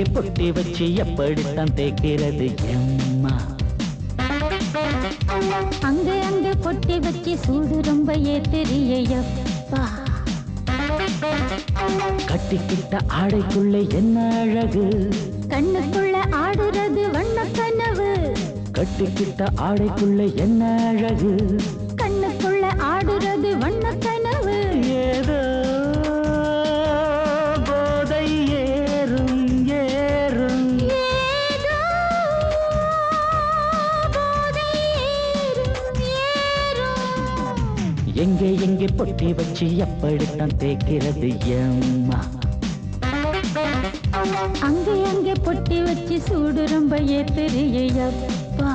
எங்கே பொட்டி வச்சு எப்படித்தான் தேய்க்கிறது எம்மா? அங்க அங்க பொட்டி வச்சு சூடு ரொம்ப ஏத்தெரியப்பா. கட்டிக்கிட்ட ஆடைக்குள்ள என்ன அழகு, கண்ணுக்குள்ள ஆடுறது வண்ண கனவு. கட்டிக்கிட்ட ஆடைக்குள்ள என்ன அழகு, கண்ணுக்குள்ள ஆடுறது வண்ண கனவு. ஏதோ போதை ஏறும் ஏறும், ஏதோ போதை ஏறும் ஏறும். எங்கே எங்கே பொட்டி வச்சு எப்படித்தான் தேய்க்கிறது எம்மா? அங்கே அங்கே பொட்டி வச்சு சூடு ரொம்ப ஏத்தெரியப்பா.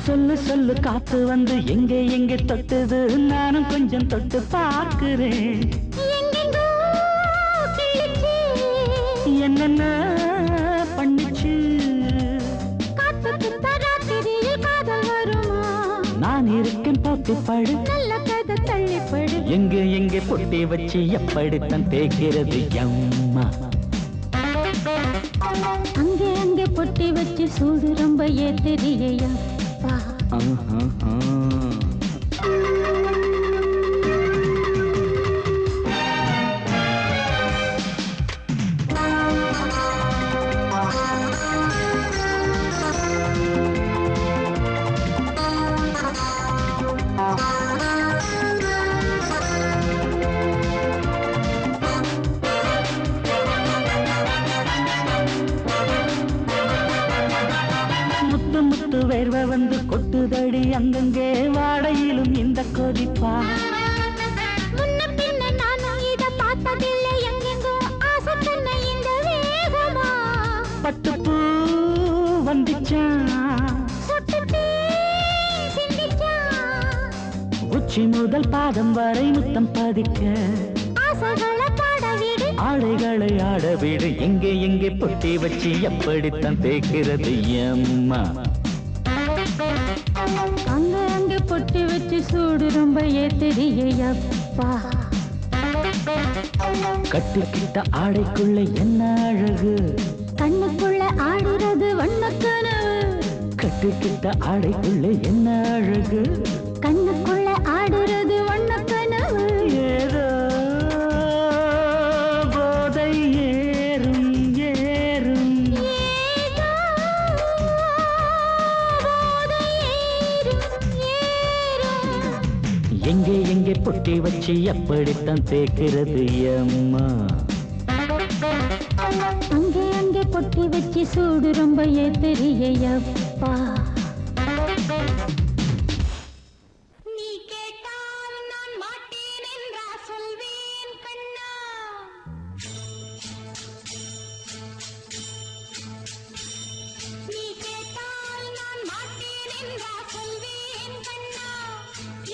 சொல்லு சொல்லு காத்து வந்து எங்கே எங்கே தொட்டுது, நானும் கொஞ்சம் தொட்டு பார்க்கிறேன். என்னென்ன பண்ணிச்சு, நான் இருக்கேன் பார்த்து படு, நல்ல கதை தள்ளிப்படு. எங்கே எங்கே பொட்டி வச்சு எப்படித்தான் தேய்க்கிறது எம்மா? அங்கே அங்கே பொட்டி வச்சு சூடு ரொம்ப ஏத்தெரியப்பா. முத்து முத்து வேர்வை வந்து கொட்டுதடி அங்கங்கே, வாடையிலும் இந்த கொதிப்பா. முன்ன பின்ன நானும் இத பார்த்ததில்லை, எங்கெங்கோ ஆசை பண்ண இந்த வேகமா. பட்டுப்பூ வந்துச்சான், உச்சி முதல் பாதம் வரை முத்தம் பதிக்க, ஆசைகளை பாட விடு, ஆடைகளை ஆட விடு. எங்கே எங்கே பொட்டி வச்சு எப்படித்தான் தேய்க்கிறது எம்மா? அங்க அங்க பொட்டி வச்சு சூடு ரொம்ப ஏத்தெரியப்பா. கட்டிக்கிட்ட ஆடைக்குள்ள என்ன அழகு, கண்ணுக்குள்ள ஆடுறது வண்ண கனவு. கட்டிக்கிட்ட ஆடைக்குள்ள என்ன அழகு, கண்ணுக்குள்ள ஆடுறது வண்ண கனவு. ஏதோ போதை ஏறும் ஏறும், ஏதோ போதை ஏறும் ஏறும். எங்கே எங்கே பொட்டி வச்சு எப்படித்தான் தேய்க்கிறது எம்மா? அங்கே அங்கே பொட்டி வச்சு சூடு ரொம்ப ஏத்தெரியப்பா. நீ கேட்டால் நான் மாட்டேன் என்றா சொல்வேன் கண்ணா. நீ கேட்டால் நான் மாட்டேன் என்றா சொல்வேன் கண்ணா.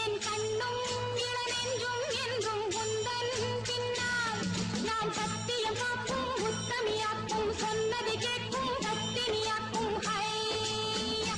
என் கண்ணும் இளநெஞ்சும் என்றும் உந்தன் பின்னால். நான் சத்தியம் காக்கும் உத்தமியாக்கும், சொன்னது கேட்கும் பத்தினியாக்கும். ஹையா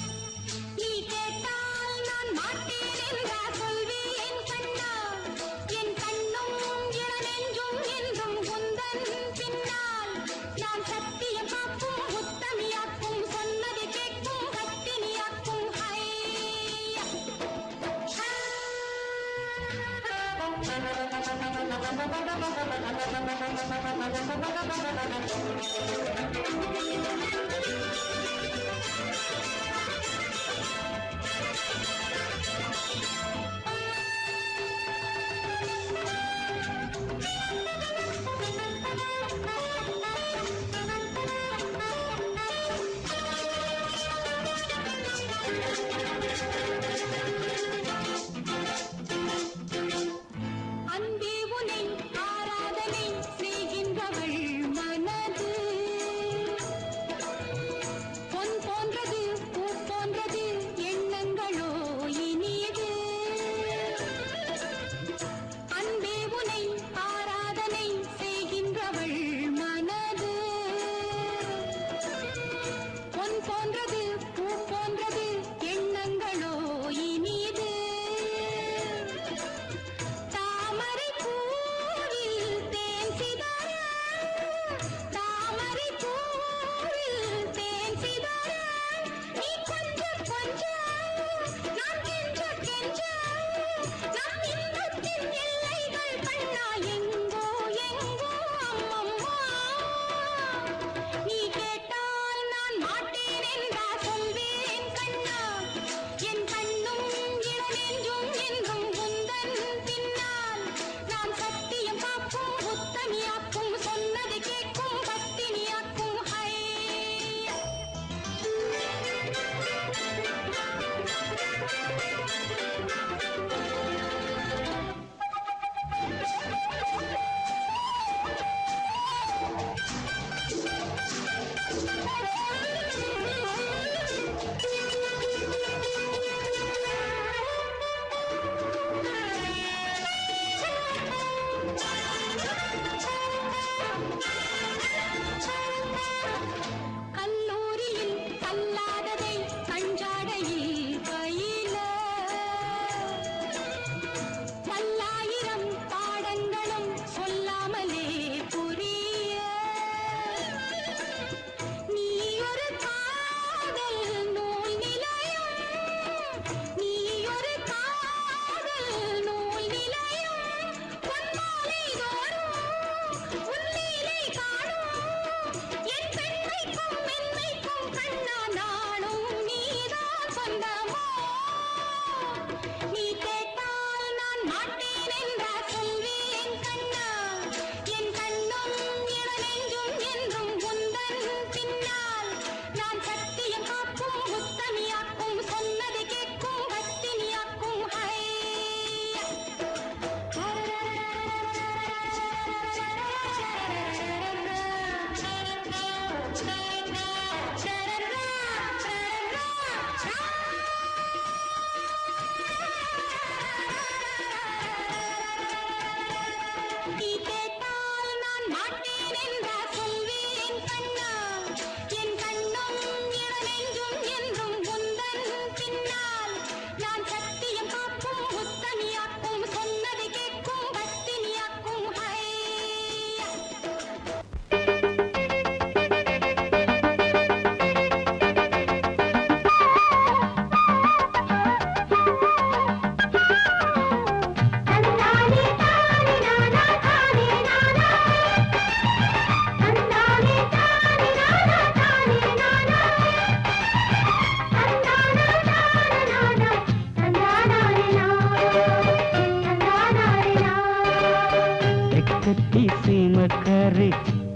கட்டி சீமக்காரி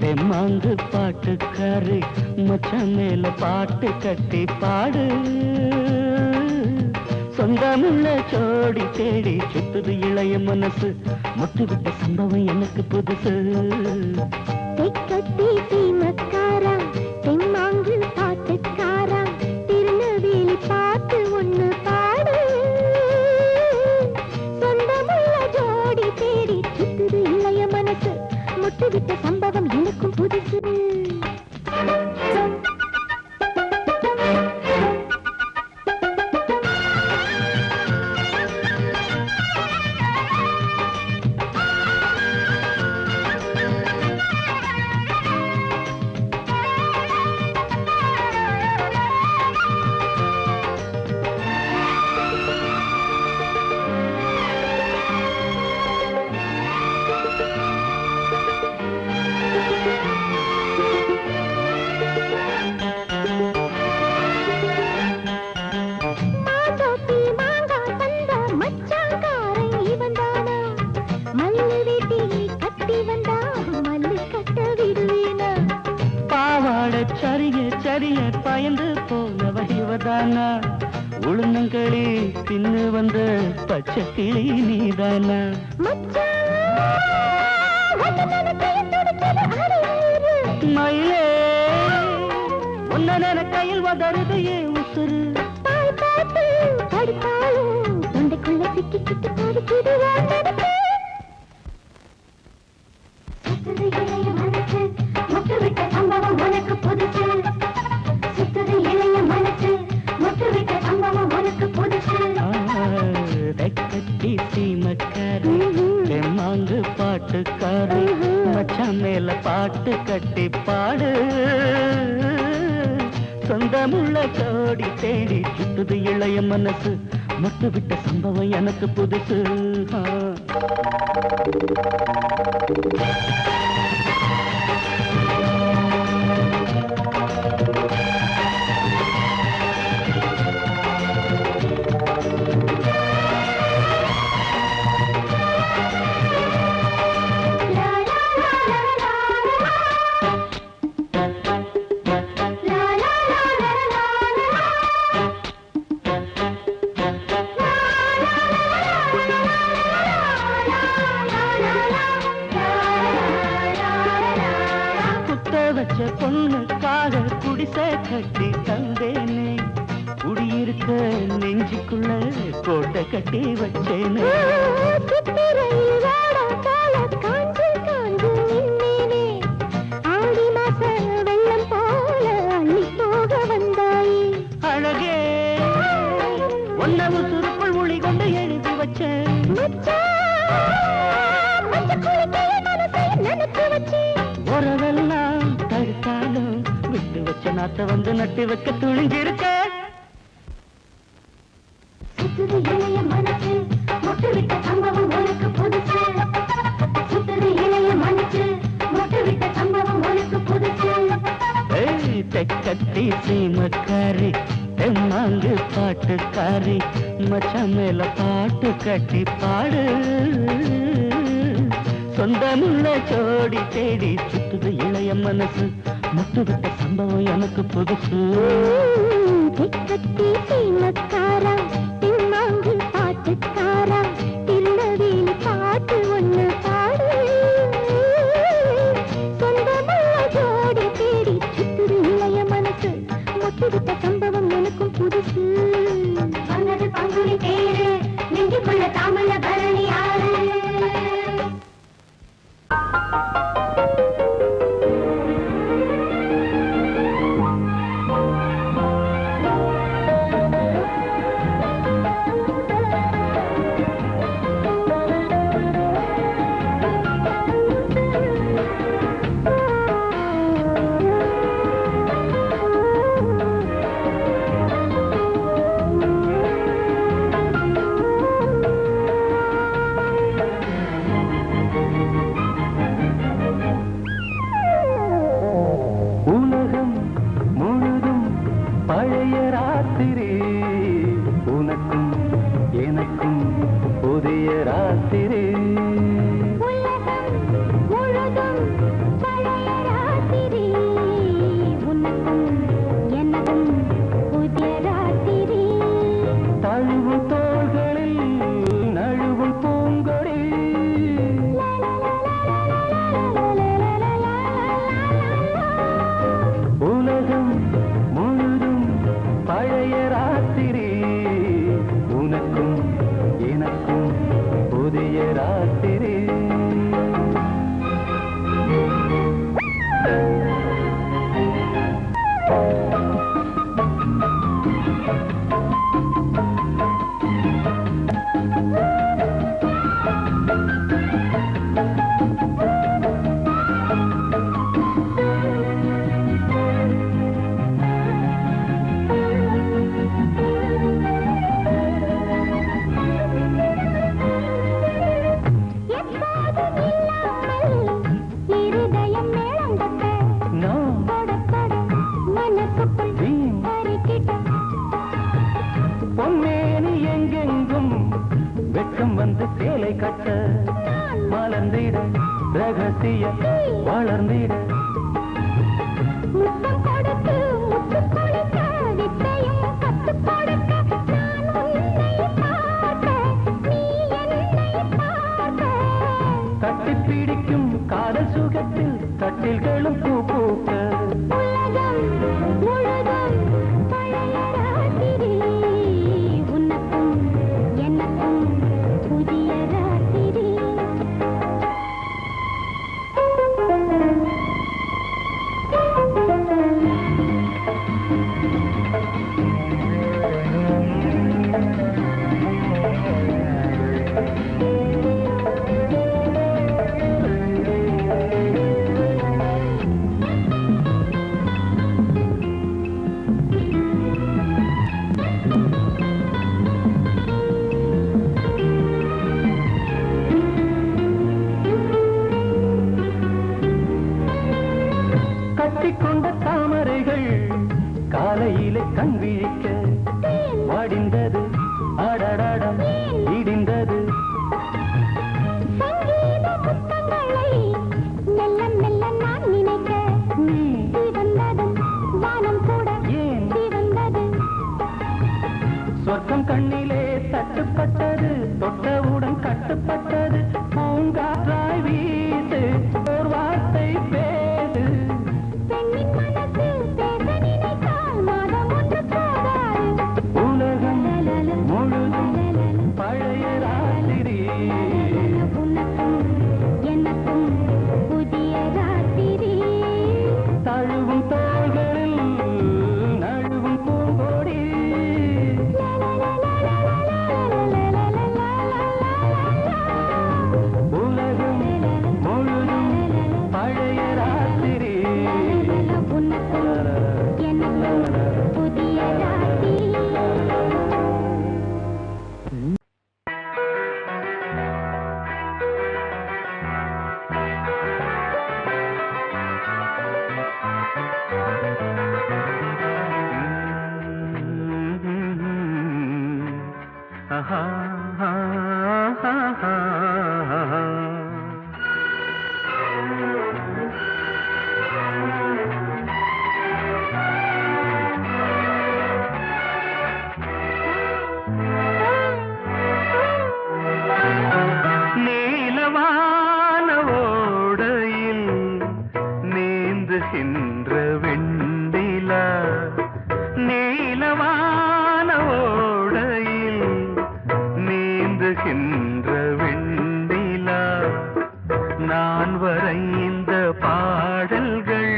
தெம்மாங்கு பாட்டுக்காரி மச்சான் மேல பாட்டு கட்டி பாடு சொந்தமுள்ள ஜோடி தேடி சுத்துது இளைய மனசு முட்டு விட்ட சம்பவம் எனக்கு புதுசு கட்டி சீமக்காரா தெம்மாங்கு பாட்டுக்காரா திருநெல்வேலி பாட்டு ஒண்ணு பாடு சொந்தமுள்ள ஜோடி தேடி சுத்துது இளைய மனசு முட்டு விட்ட சம்பவம் எனக்கும் புதுசு சரிய பயந்து போனவ இவதானா உளுந்தங்களி தின்னு வந்த பச்சை கிளி நீதானா மயிலே உன்ன கையில் வதருது ஏன் உசுறு தொண்டைக்குள்ள சிக்கி சிக்கி பாடிக்கிது சம்பவம் உனக்கு புதுசு சுத்தது இளைய மனசு முட்டு விட்ட சம்பவம் உனக்கு புதுசு கட்டி சீமக்காரி தெம்மாங்கு பாட்டுக்காரி மச்சான் மேல பாட்டு கட்டி பாடு சொந்தமுள்ள ஜோடி தேடி சுத்துது இளைய மனசு முட்டு விட்ட சம்பவம் எனக்கு புதுசு வச்ச பொண்ணுக்காக குடிசை கட்டி தந்தேனே குடியிருக்க நெஞ்சுக்குள்ள கோட்டை கட்டி வச்சேனே அழகே ஒன்னவு சுருக்குள் மொழி கொண்டு எழுதி வச்சேன் உறவெல்லாம் தடுத்தாலும் விட்டு வச்ச நாத்த வந்து நட்டு வைக்க துணிஞ்சிருக்க சுத்துது இளைய மனசு முட்டு விட்ட சம்பவம் உனக்கு புதுசு சுத்துது இளைய மனசு முட்டு விட்ட சம்பவம் உனக்கு புதுசு தெக்கத்தி சீமக்காரி தெம்மாங்கு பாட்டுக்காரி மச்சான் மேல பாட்டு கட்டி பாடு சொந்தமுள்ள ஜோடி தேடி சுத்துது இளைய மனசு முட்டு விட்ட சம்பவம் எனக்கு புதுசு கட்டி சீமக்காரா தெம்மாங்கு பாட்டுக்காரா திருநெல்வேலி பாட்டு ஒண்ணு பாடு சொந்தமுள்ள ஜோடி தேடி சுத்துது இளைய மனசு முட்டு விட்ட சம்பவம் எனக்கும் புதுசு வந்தது பங்குனி தேரு நெஞ்சுக்குள்ள தாமல பரணி ஆறு ரகசிய வளர்ந்திட முத்தம் கொடுத்து முத்து கொடுக்க வித்தையும் கத்து கொடுக்க நான் உன்னை பார்க்க நீ என்னை பார்க்க தட்டி பிடிக்கும் காதல் சுகத்தில் கட்டில்களும் பூ பூக்க உலகம் முழுதும் பழைய ராத்திரி உனக்கும் எனக்கும் புதிய ராத்திரி கட்டிக்கொண்ட தாமரைகள் காலையிலே கண் விழிக்க வாடிந்தது அடடடம் இடிந்தது சங்கீத முத்தங்களை மெல்ல மெல்ல நான் நினைக்க சிவந்ததும் வானம் கூட ஏன் சிவந்தது சொர்க்கம் கண்ணிலே தட்டுப்பட்டது தொட்டவுடன் கட்டுப்பட்டது பூங்காற்றாய் வீசு ஒரு வார்த்தை பேசு பெண்ணின் மனசு பேச நினைத்தால் மாதம் ஒன்று போகாது உலகம் முழுதும் பழைய ராத்திரி உனக்கும் எனக்கும் புதிய ராத்திரி தழுவும் தோள்களில் நழுவும் பூங்கொடி உலகம் முழுதும் பழைய ராத்திரி உனக்கும் எனக்கும் புதிய ராத்திரி ஆஹா, ஆஹா, ஆஹா, ஆஹா. நீலவான ஓடையில் நீந்துகின்ற வெண்ணிலா நீலவான ஓடையில் நீந்துகின்ற வெண்ணிலா நான் வரைந்த பாடல்கள்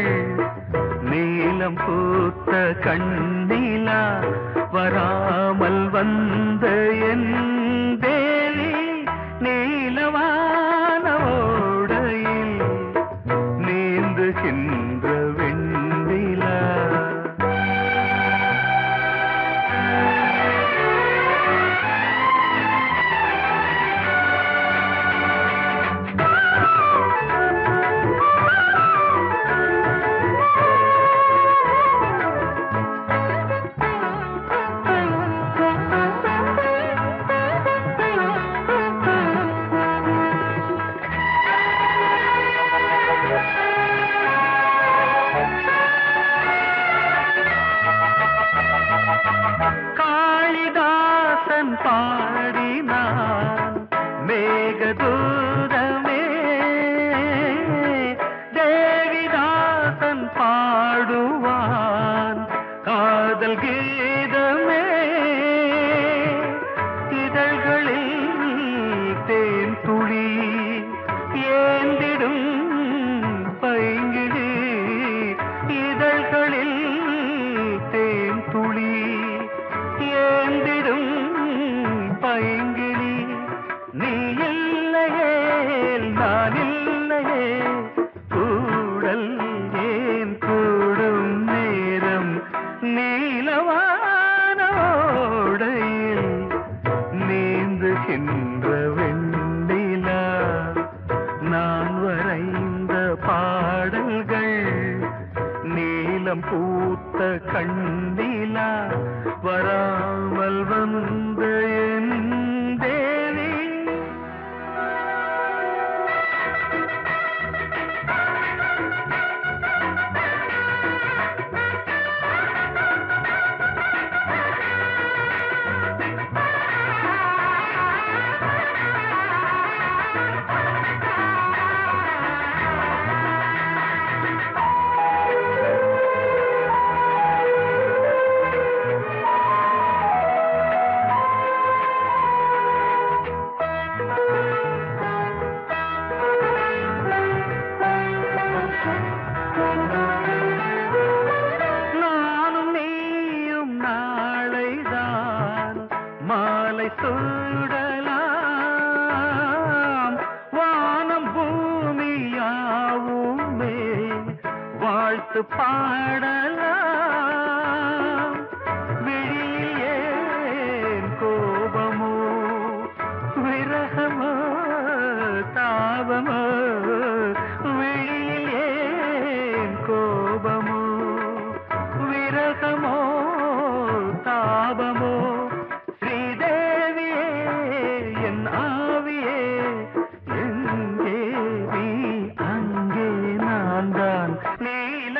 நீலம் பூத்த கண்ணிலா வராமல் வந்த என் தேவி நீலவான ஓடையில் நீந்துகின்ற வெண்ணிலா காளிதாசன் பாடினான் மேகதூதமே தேவிதாசன் பாடுவான் காதல் கீதமே இதழ்களில் தேன் துளி ஏந்திடும் பைங்கிடி இதழ்களில் தேன் துளி ஏந்திடும் பைங்கிளி நீ இல்லையே நான் இல்லையே கூடல் ஏன் கூடும் நேரம் நீலவான ஓடையில் நீந்துகின்ற வெண்ணிலா நான் வரைந்த பாடல்கள் நீலம் பூத்த கண்ணிலா வராமல் வந்த என் தேவி வாழ்த்து பாடலாம் விழியில் ஏன் கோபமோ விரகமோ தாபமோ விழியில் ஏன் கோபமோ விரகமோ தாபமோ ஸ்ரீதேவியே என் ஆவியே எங்கே நீ அங்கே நான் தான் நீல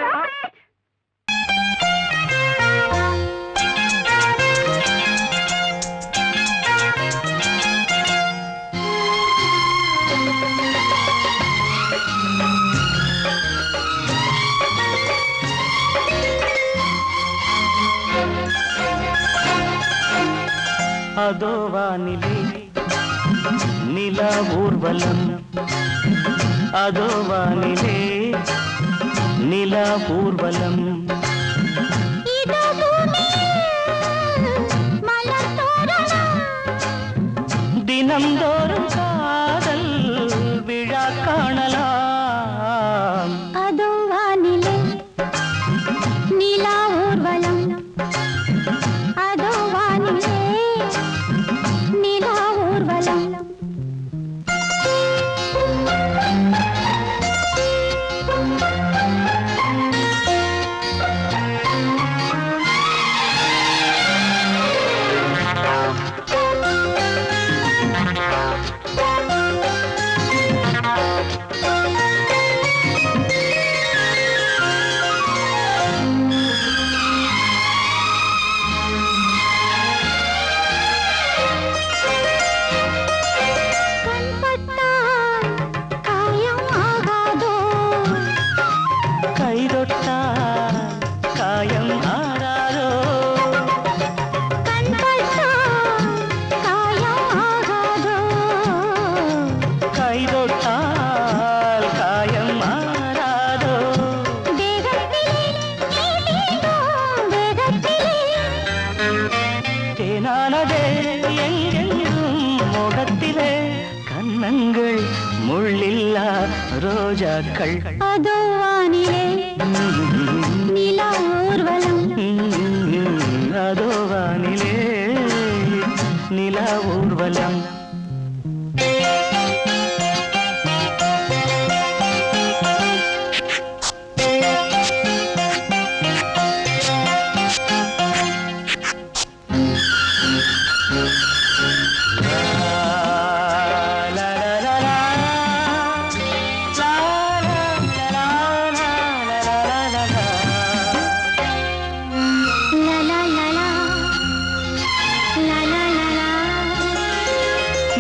அதோ வானிலே நிலா ஊர்வலம் அதோ வானிலே நிலா ஊர்வலம் தினம்தோறும் காதல் விழா காணலாம் அதோ வானிலே நிலா ஊர்வலம் அதோ வானிலே நிலா ஊர்வலம் கண்ணங்கள் முள்ளில்லா ரோஜாக்கள் அதோ வானிலே நிலா ஊர்வலம் அதோ வானிலே நிலா ஊர்வலம்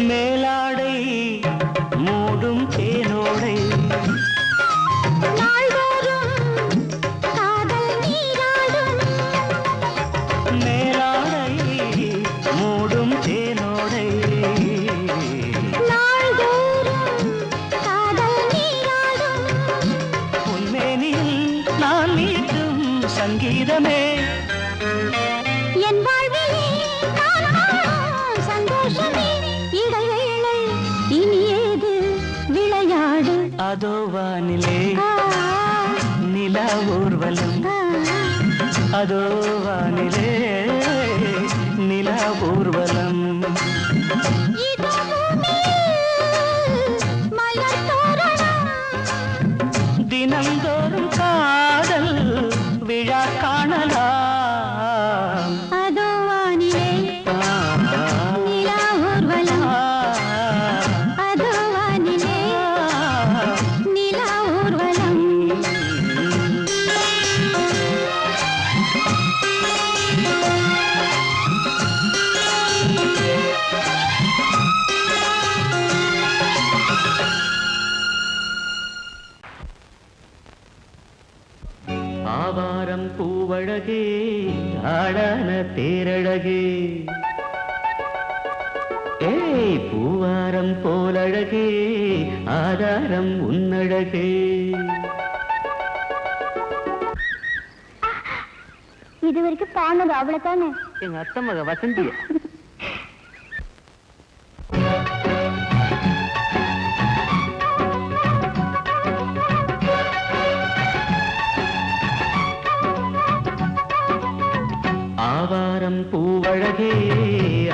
மேலாடை மூடும் தேனோடை மேலாடை மூடும் தேனோடை உன்மேனில் நான் மீட்டும் சங்கீதமே என் வாழ்விலே சந்தோஷமே இடைவேளை இனியேது விளையாடு அதோ வானிலே நிலா ஊர்வலம் அதோ வானிலே நிலா ஊர்வலம் தினம்தோறும் காதல் விழா காணலாம் அதோ வானிலே நிலா ஊர்வலம் அதோ வானிலே நிலா ஊர்வலம் ஆவாரம் பூவழகே ஆடான தேரழகே ஏய் பூவாரம் போலழகே ஆதாரம் உன்னழகே இது வரைக்கும் பாடுனது அவ்வளவுதானே எங்க அத்தை மக வசந்திய பூவழகே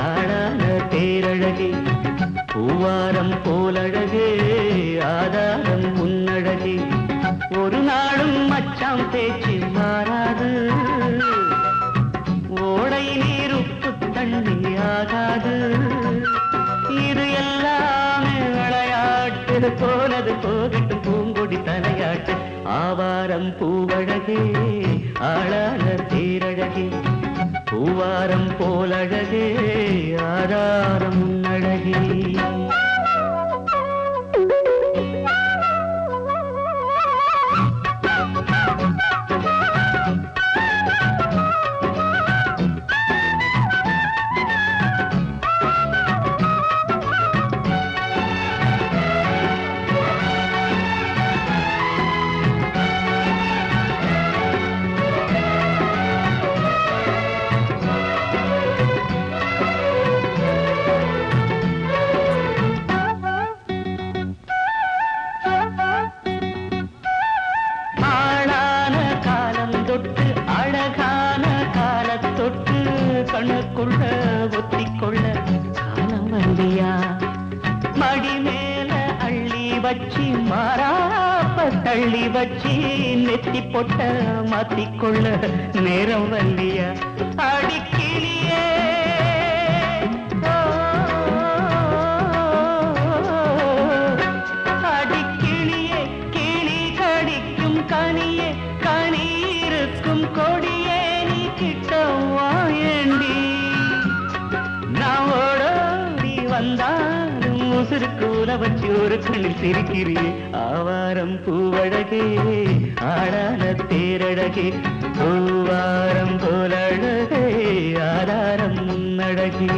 ஆளான தேரழகே பூவாரம் போலழகே ஆதாரம் உன்னழகே ஒரு நாளும் மச்சாம் பேச்சு மாறாது ஓடை நீர் உப்பு தண்ணி ஆகாது இது எல்லாமே விளையாட்டு போனது போகட்டும் பூங்கொடி தலையாட்டு ஆவாரம் பூவழகே ஆளான தேரழகே பூவாரம் போலழகே ஆதாரம் உன்னழகே கண்ணுக்குள்ள ஒத்திக்கொள்ள காலம் வந்தியா மடி மேல அள்ளி வச்சி மாறாப்ப தள்ளி வச்சி நெத்தி பொட்ட மாத்திக்கொள்ள நேரம் வந்தியா அடிக்கிளியே அடிக்கிளியே கிளி கடிக்கும் கனியே கனி இருக்கும் கொடியே நீ கிட்ட வாயண்டி நான் ஓடோடி வந்தாலும் உசுருக்கு உல வச்சு ஒரு கண்ணில் சிரிக்கிறே ஆவாரம் பூவழகே ஆடான தேரழகே பூவாரம் போலழகே ஆதாரம் முன்னழகே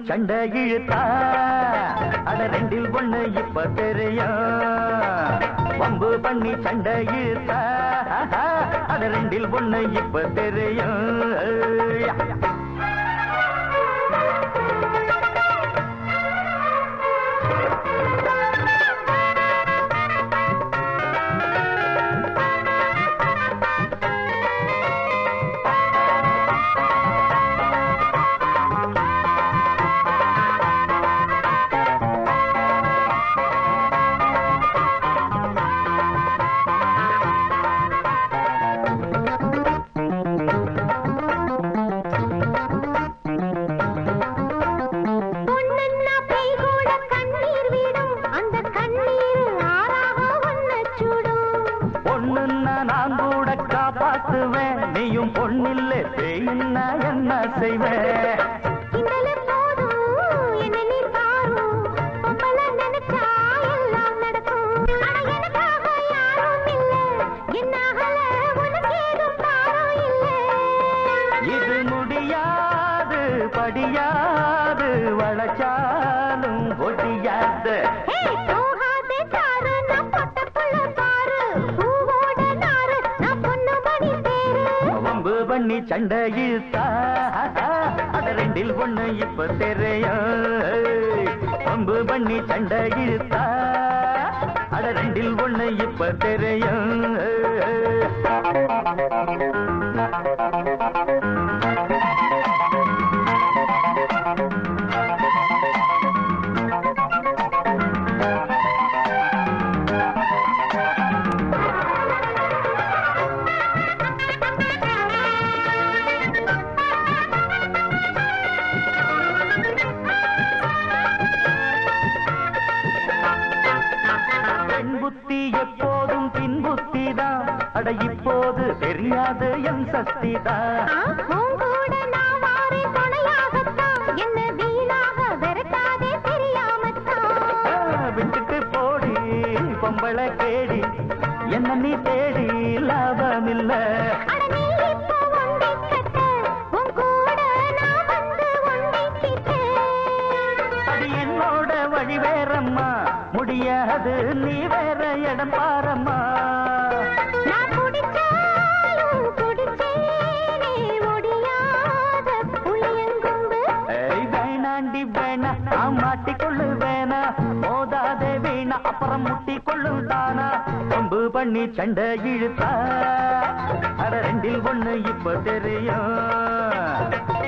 சண்டை இழுத்தா அட ரெண்டில் ஒண்ணு இப்ப தெரியும். வம்பு பண்ணி சண்டை இழுத்தா அட ரெண்டில் ஒண்ணு இப்ப தெரியும். நீயும் பொண்ணில்ல பேயின்னா என்ன செய்வேன்? இது வடியாது வளச்சாலும் ஒடியாது வம்பு பண்ணி சண்டை இழுத்தா அட ரெண்டில் ஒண்ணு இப்ப தெரியும் வம்பு பண்ணி சண்டை இழுத்தா அட ரெண்டில் ஒண்ணு இப்ப தெரியும் எப்போதும் பின்புத்திதான் அட இப்போது தெரியாது என் சக்திதான் விட்டுட்டு போடி பொம்பளை கேடி என்ன நீ தேடி லாபமில்ல அது என்னோட வழி வேறம்மா முடியாது நீ வேற இடம் பாரம்மா வேணாண்டி வேணா மாட்டிக்கொள்ளு வேணா மோதாதே வீணா அப்புறம் முட்டிக்கொள்ளு தானா வம்பு பண்ணி சண்டை இழுத்தா அட ரெண்டில் ஒண்ணு இப்ப தெரியும்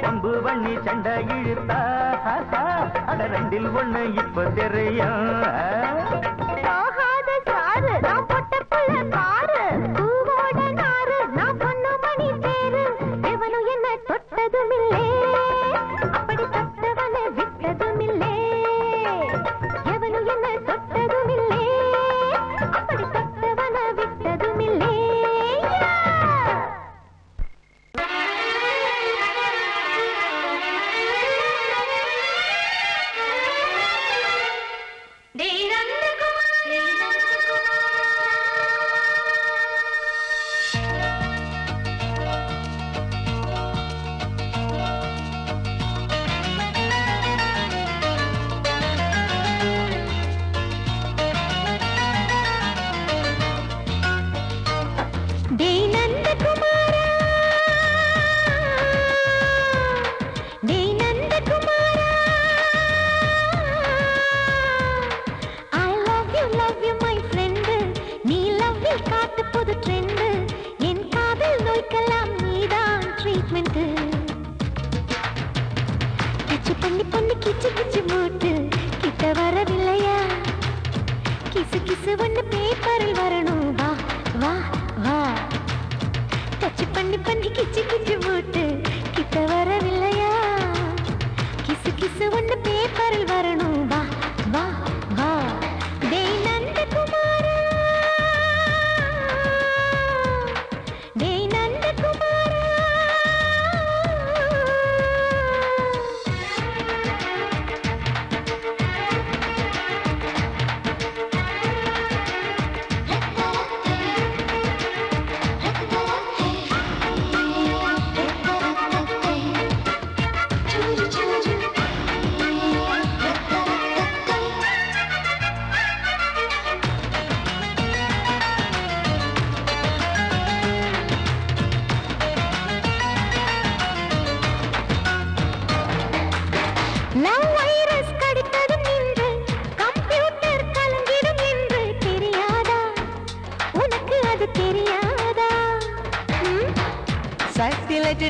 வம்பு பண்ணி சண்டை இழுத்தா அட ரெண்டில் ஒண்ணு இப்ப தெரியும்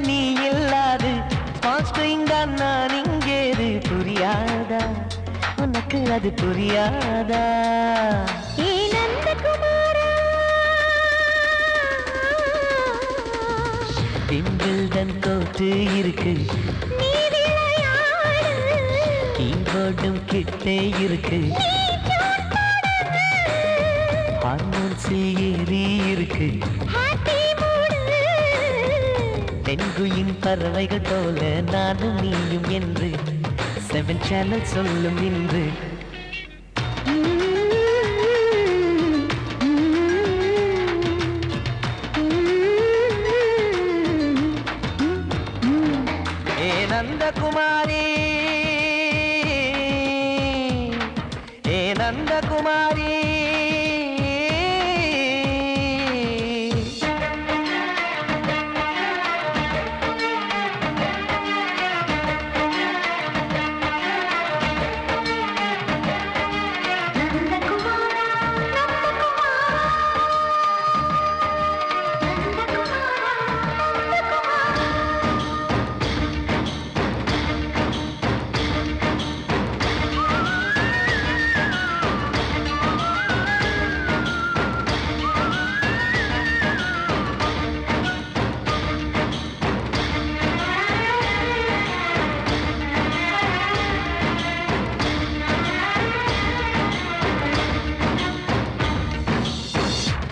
நீ இல்லாது நான் இங்கேது புரியாதா உனக்கு அது புரியாதா விம்பிள்டன் கோட்டு இருக்கு கீபோர்டும் கிட்டே இருக்கு ஹார்மோன்ஸில் ஏறி இருக்கு தென்குயின் பறவைகள் போல நானும் நீயும் என்று 7 சேனல் சொல்லும் இன்று ஏனா நந்தகுமாரி ஏ நந்தகுமாரி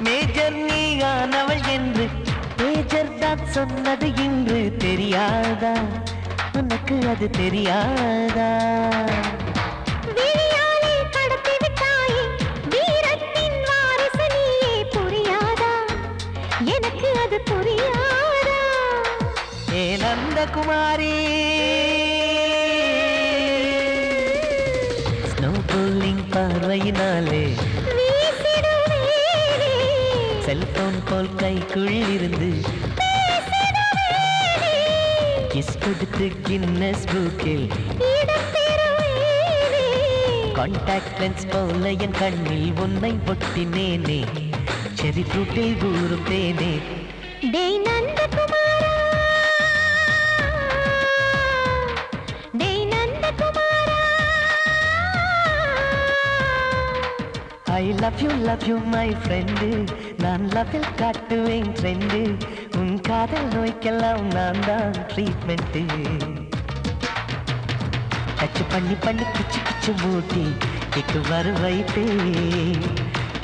மேஜர் நீயானவள் என்று மேஜர் தான் சொன்னது இன்று தெரியாதா உனக்கு அது தெரியாதா விழியாலே கடத்தி விட்டாயே வீரத்தின் வாரிசு நீயே புரியாதா எனக்கு அது புரியாதா ஏ நந்தகுமாரி ஸ்னோ போலிங் பார்வையினாலே செல்போன் போல் கைக்குள் இருந்து கிஸ் கொடுத்து கின்னஸ் புக்கில் கான்டாக்ட் லென்ஸ் போல என் கண்ணில் உன்னை ஒட்டினேனே செரி ஃப்ரூட்டில் ஊறும் தேனே டேய் நந்தகுமாரா டேய் நந்தகுமாரா I love you my friend நான் லவ்வில் காட்டுவேன் ட்ரெண்டு உன் காதல் நோய்க்கெல்லாம் நான் தான் ட்ரீட்மெண்ட்டு டச்சு பண்ணி பண்ணி கிச்சு கிச்சு மூட்டி கிக்கு வரு வைப்பே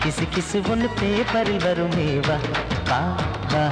கிசு கிசு ஒன்று பேப்பரில் வருமே வா வா வா